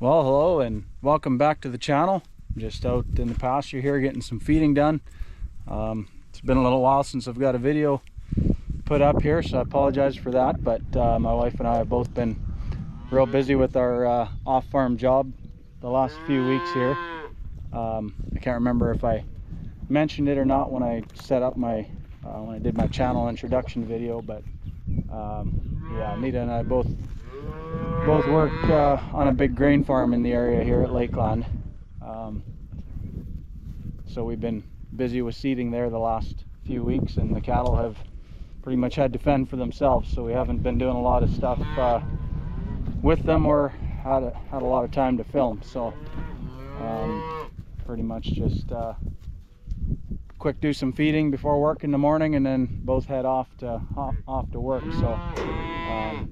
Well, hello and welcome back to the channel. I'm just out in the pasture here getting some feeding done. It's been a little while since I've got a video put up here, so I apologize for that, but my wife and I have both been real busy with our off-farm job the last few weeks here. I can't remember if I mentioned it or not when I set up my when I did my channel introduction video, but yeah, Nita and I both work on a big grain farm in the area here at Lakeland. So we've been busy with seeding there the last few weeks, and the cattle have pretty much had to fend for themselves, so we haven't been doing a lot of stuff with them or had a lot of time to film. So pretty much just quick do some feeding before work in the morning, and then both head off to work. So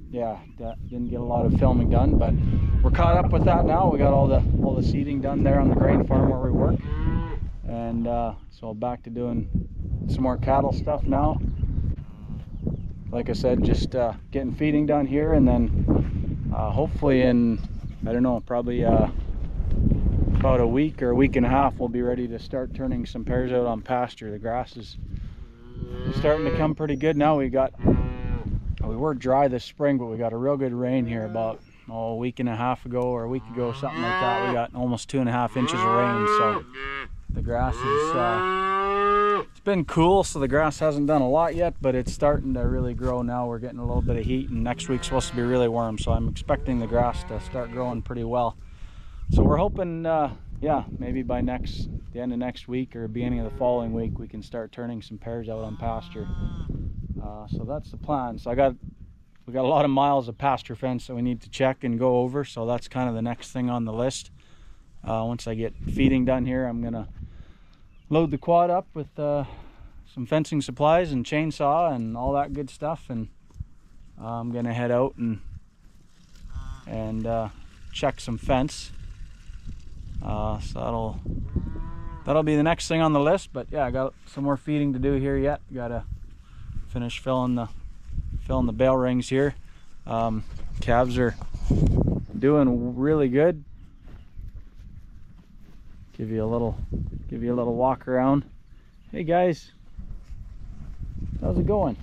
yeah, that didn't get a lot of filming done, but we're caught up with that now. We got all the seeding done there on the grain farm where we work, and so back to doing some more cattle stuff now. Like I said, just getting feeding done here, and then hopefully in, I don't know, probably about a week or a week and a half, we'll be ready to start turning some pears out on pasture. The grass is starting to come pretty good now. We were dry this spring, but we got a real good rain here about a week and a half ago or a week ago, something like that. We got almost 2.5 inches of rain, so the grass is it's been cool, so the grass hasn't done a lot yet, but it's starting to really grow now. We're getting a little bit of heat, and next week's supposed to be really warm, so I'm expecting the grass to start growing pretty well. So we're hoping, yeah, maybe by the end of next week or beginning of the following week, we can start turning some pears out on pasture. So that's the plan. So we got a lot of miles of pasture fence that we need to check and go over, so that's kind of the next thing on the list. Once I get feeding done here, I'm gonna load the quad up with some fencing supplies and chainsaw and all that good stuff, and I'm gonna head out and check some fence. So that'll be the next thing on the list. But yeah, I got some more feeding to do here yet. Gotta finish filling the bale rings here. Calves are doing really good. Give you a little walk around. Hey guys, how's it going?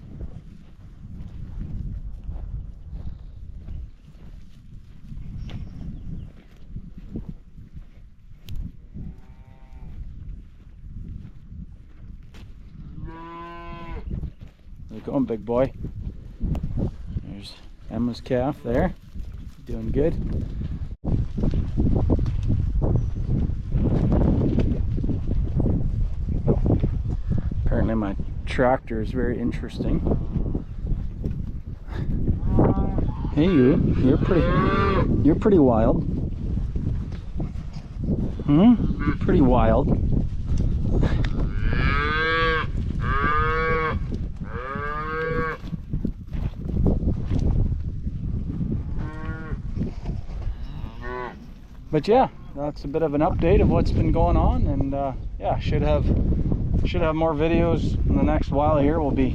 How's it going, big boy? There's Emma's calf there, doing good. Apparently my tractor is very interesting. Hey you're pretty wild. Pretty wild. But yeah, that's a bit of an update of what's been going on, and yeah, should have more videos in the next while here. We'll be,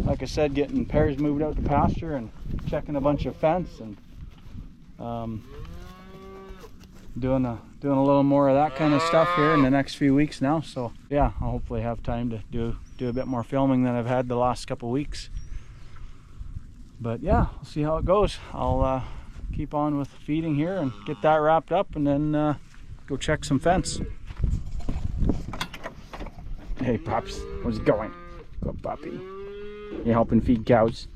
like I said, getting pears moved out to pasture and checking a bunch of fence, and doing a little more of that kind of stuff here in the next few weeks now. So yeah, I'll hopefully have time to do a bit more filming than I've had the last couple weeks. But yeah, we'll see how it goes. I'll keep on with feeding here and get that wrapped up, and then go check some fence. Hey Pops, how's it going? Good puppy. You helping feed cows?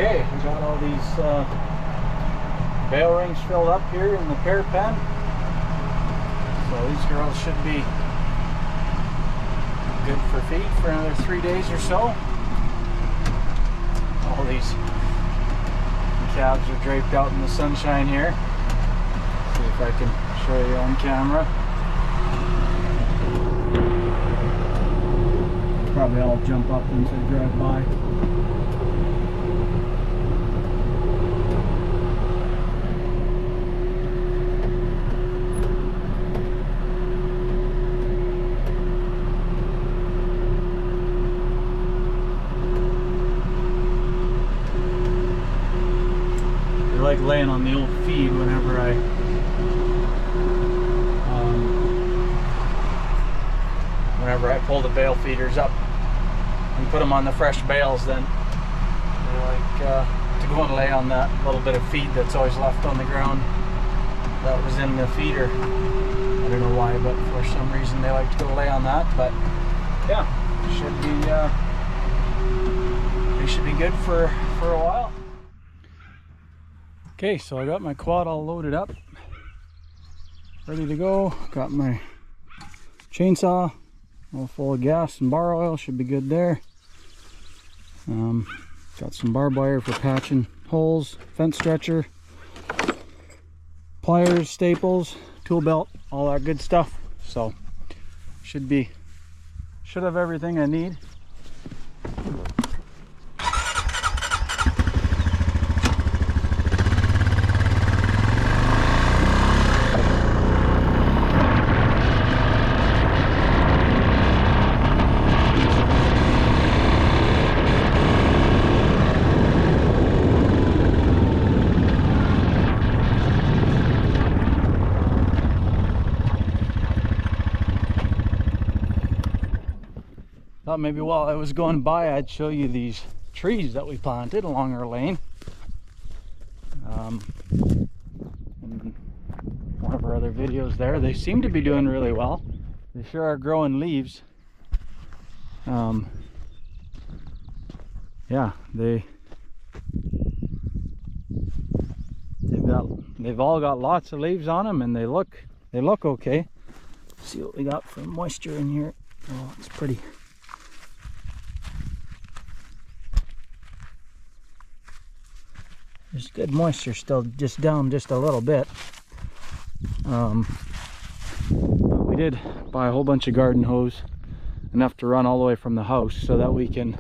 Okay, we got all these bale rings filled up here in the pear pen. So these girls should be good for feed for another 3 days or so. All these calves are draped out in the sunshine here. See if I can show you on camera. Probably all jump up once I drive by. They like laying on the old feed whenever I pull the bale feeders up and put them on the fresh bales. Then they like to go and lay on that little bit of feed that's always left on the ground that was in the feeder. I don't know why, but for some reason they like to go lay on that. But yeah, they should be good for a while. Okay, so I got my quad all loaded up, ready to go. Got my chainsaw all full of gas and bar oil, should be good there. Got some barbed wire for patching holes, fence stretcher, pliers, staples, tool belt, all that good stuff. So should have everything I need. Thought maybe while I was going by I'd show you these trees that we planted along our lane. In one of our other videos there, they seem to be doing really well. They sure are growing leaves. Yeah, they've all got lots of leaves on them, and they look okay. Let's see what we got for moisture in here. Oh, it's pretty. There's good moisture still, just down just a little bit. We did buy a whole bunch of garden hose, enough to run all the way from the house, so that we can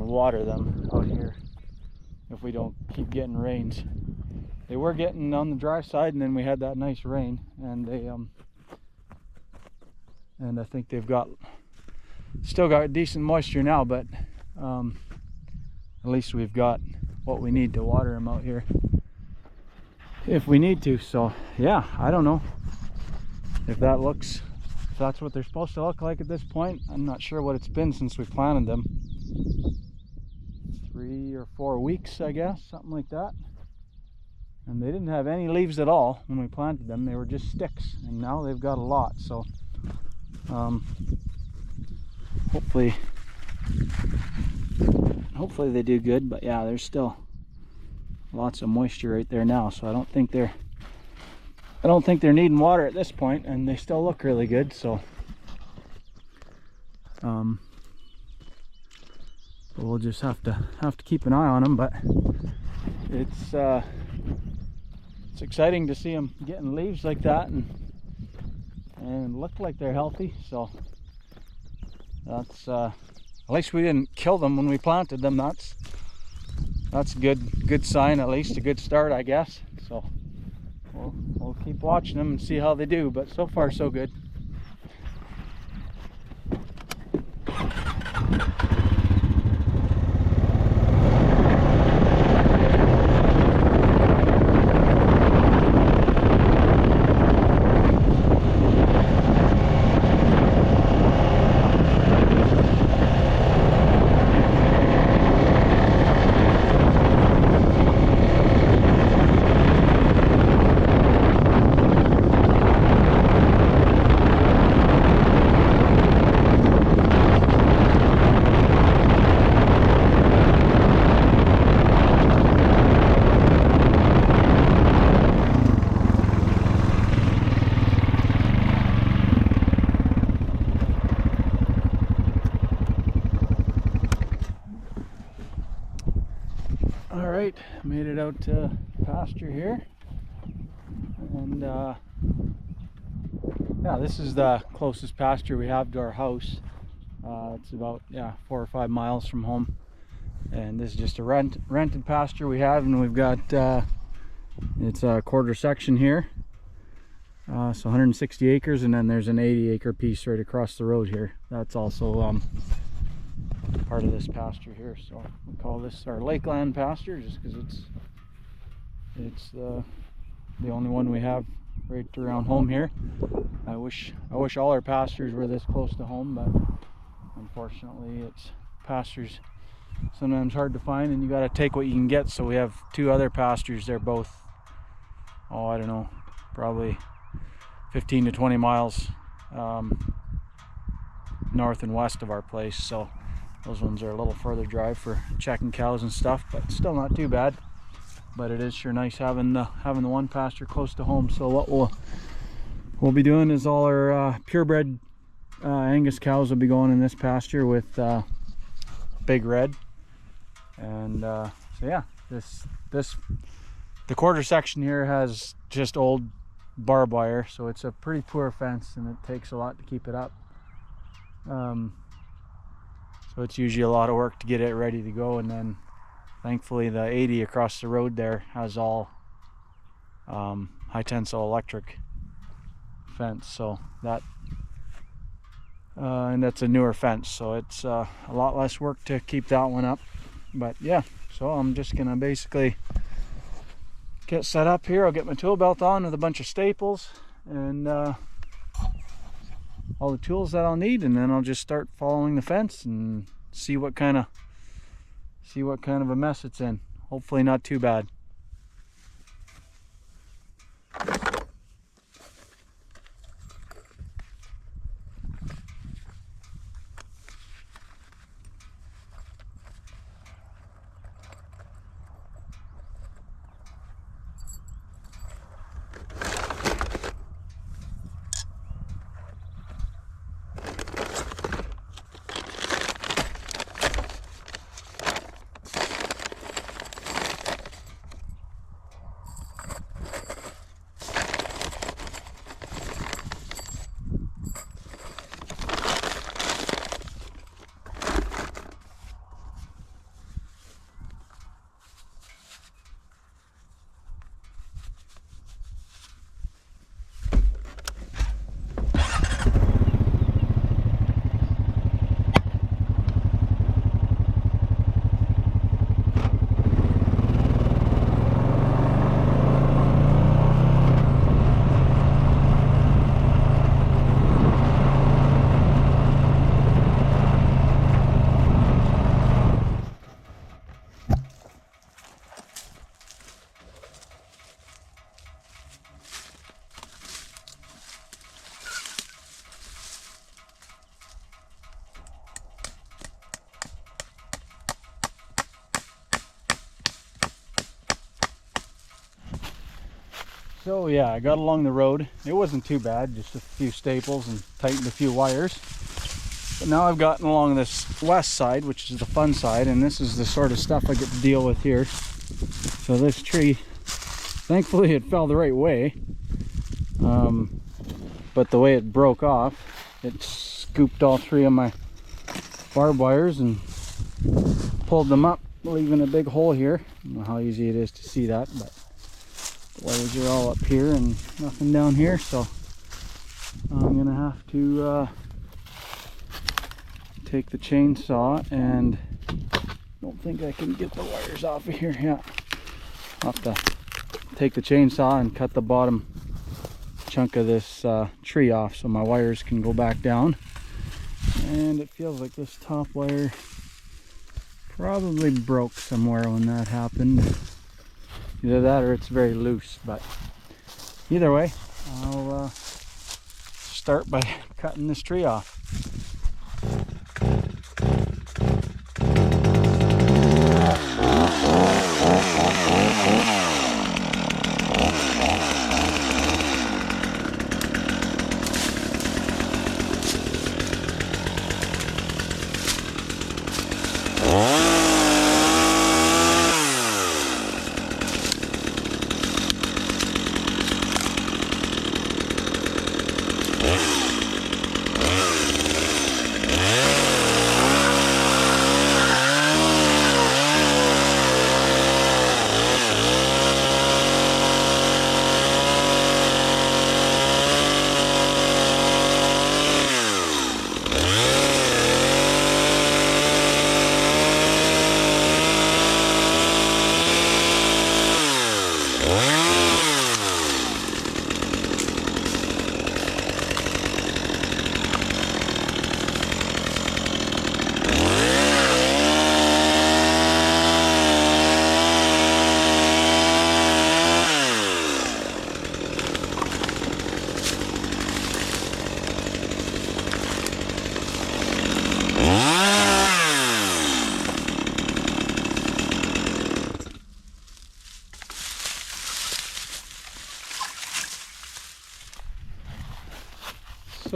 water them out here if we don't keep getting rains. They were getting on the dry side, and then we had that nice rain, and they and I think they've still got decent moisture now, but at least we've got what we need to water them out here if we need to. So yeah, I don't know if that's what they're supposed to look like at this point. I'm not sure what it's been since we planted them. 3 or 4 weeks, I guess, something like that. And they didn't have any leaves at all when we planted them. They were just sticks, and now they've got a lot. So hopefully they do good. But yeah, there's still lots of moisture right there now, so I don't think they're needing water at this point, and they still look really good. So but we'll just have to keep an eye on them. But it's exciting to see them getting leaves like that and look like they're healthy. So that's at least we didn't kill them when we planted them. That's good sign, at least a good start, I guess. So we'll keep watching them and see how they do, but so far so good. made it out to pasture here, and yeah, this is the closest pasture we have to our house. It's about 4 or 5 miles from home, and this is just a rented pasture we have, and we've got it's a quarter section here, so 160 acres, and then there's an 80-acre piece right across the road here. That's also part of this pasture here, so we call this our lakeland pasture just because it's the only one we have right around home here. I wish all our pastures were this close to home, but unfortunately it's pastures sometimes hard to find, and you got to take what you can get. So we have 2 other pastures. They're both, oh, I don't know, probably 15 to 20 miles north and west of our place, so those ones are a little further drive for checking cows and stuff, but still not too bad. But it is sure nice having the one pasture close to home. So what we'll be doing is all our purebred Angus cows will be going in this pasture with Big Red, and so yeah, the quarter section here has just old barbed wire, so it's a pretty poor fence, and it takes a lot to keep it up. So it's usually a lot of work to get it ready to go, and then thankfully the 80 across the road there has all high tensile electric fence, so that and that's a newer fence, so it's a lot less work to keep that one up. But yeah, so I'm just gonna basically get set up here. I'll get my tool belt on with a bunch of staples and all the tools that I'll need, and then I'll just start following the fence and see what kind of a mess it's in. Hopefully not too bad. So yeah, I got along the road. It wasn't too bad, just a few staples and tightened a few wires. But now I've gotten along this west side, which is the fun side, and this is the sort of stuff I get to deal with here. So this tree, thankfully it fell the right way, but the way it broke off, it scooped all 3 of my barbed wires and pulled them up, leaving a big hole here. I don't know how easy it is to see that, but the wires are all up here and nothing down here, so I'm gonna have to take the chainsaw, and don't think I can get the wires off of here. Yeah, I'll have to take the chainsaw and cut the bottom chunk of this tree off so my wires can go back down. And it feels like this top wire probably broke somewhere when that happened. Either that or it's very loose, but either way, I'll start by cutting this tree off.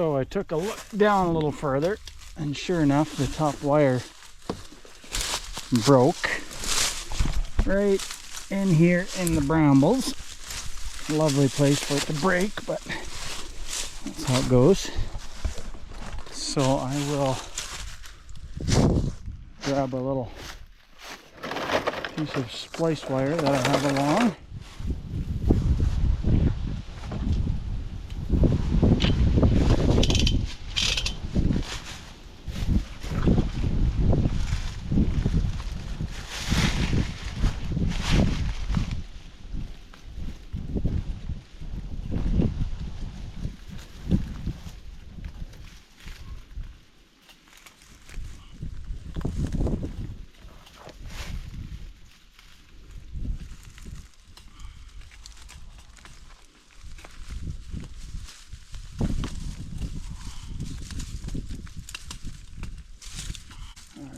So I took a look down a little further, and sure enough, the top wire broke right in here in the brambles. Lovely place for it to break, but that's how it goes. So I will grab a little piece of splice wire that I have along.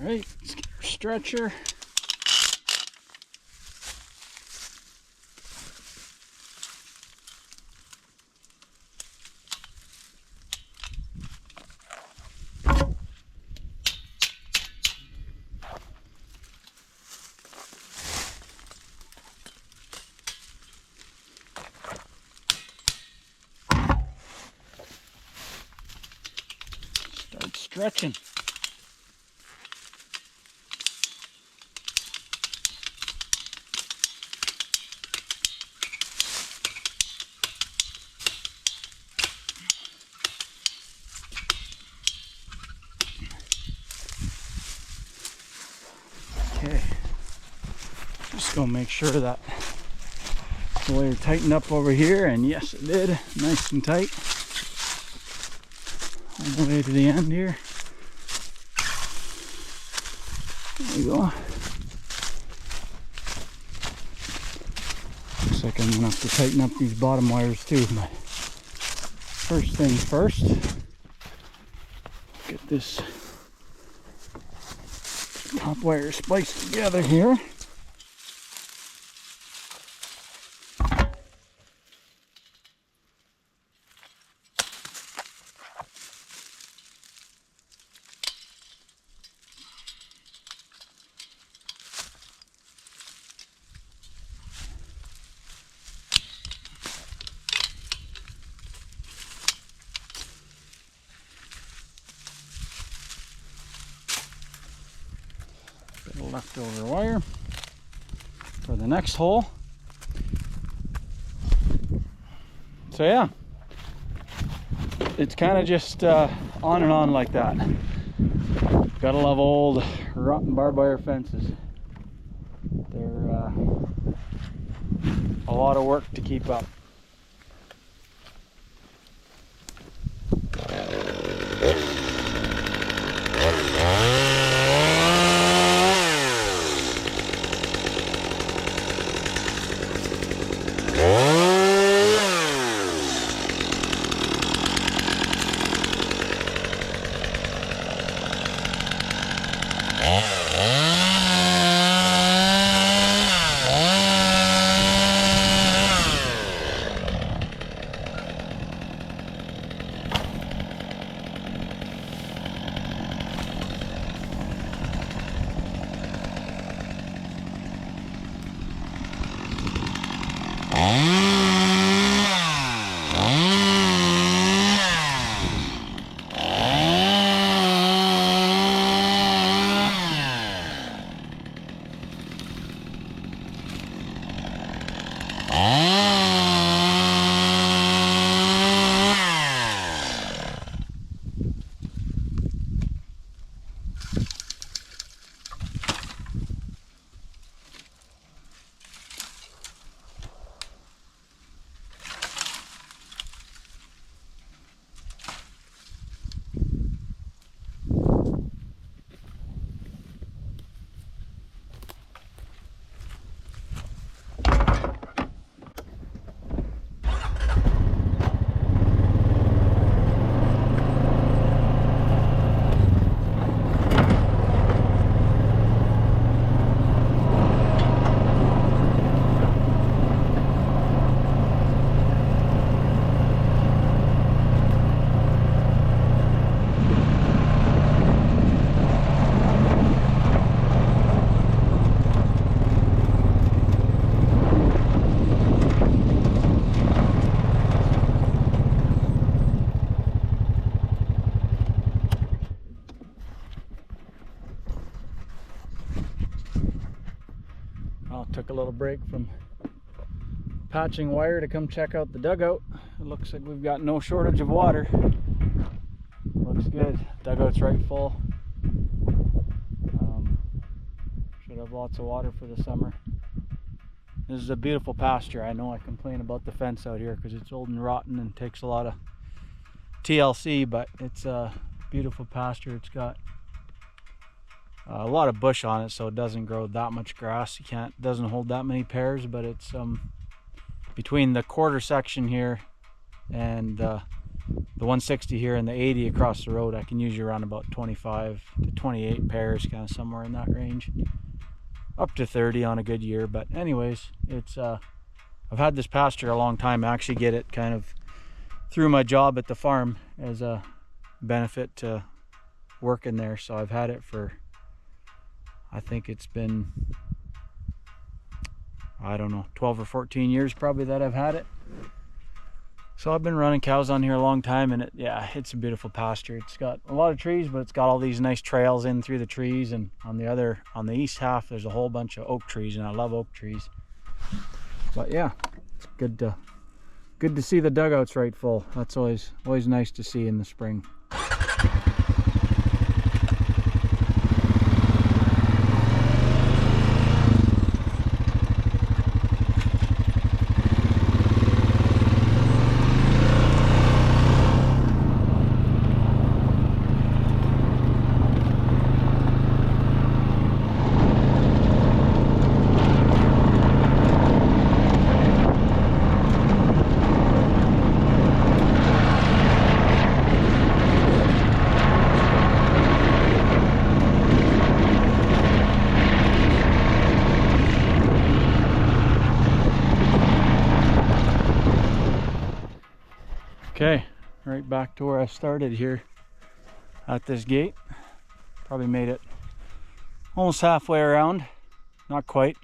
Alright, let's get our stretcher. Start stretching. Okay, just gonna make sure that the wire tightened up over here, and yes it did, nice and tight all the way to the end here. There we go. Looks like I'm gonna have to tighten up these bottom wires too, but first things first, get this top wire spliced together here. Bit of leftover wire for the next hole. So yeah, it's kind of just on and on like that. Gotta love old rotten barbed wire fences. They're a lot of work to keep up. took a little break from patching wire to come check out the dugout. It looks like we've got no shortage of water. Looks good. Dugout's right full. Should have lots of water for the summer. This is a beautiful pasture. I know I complain about the fence out here because it's old and rotten and takes a lot of TLC, but it's a beautiful pasture. It's got a lot of bush on it, so it doesn't grow that much grass. Doesn't hold that many pairs, but it's between the quarter section here and the 160 here and the 80 across the road, I can usually run about 25 to 28 pairs, kind of somewhere in that range, up to 30 on a good year. But anyways, it's I've had this pasture a long time. I actually get it kind of through my job at the farm as a benefit to working there. So I've had it for, I think it's been, I don't know, 12 or 14 years probably that I've had it. So I've been running cows on here a long time, and it's a beautiful pasture. It's got a lot of trees, but it's got all these nice trails in through the trees, and on the east half there's a whole bunch of oak trees, and I love oak trees. But yeah, it's good to see the dugouts right full. That's always nice to see in the spring. Okay, right back to where I started here at this gate. Probably made it almost halfway around. Not quite,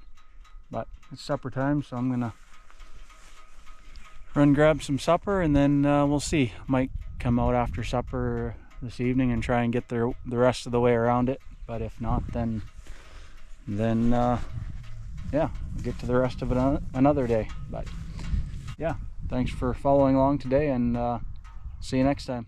but it's supper time, so I'm gonna run grab some supper, and then we'll see. Might come out after supper this evening and try and get the rest of the way around it. But if not, then yeah, we'll get to the rest of it another day. But yeah. Thanks for following along today, and see you next time.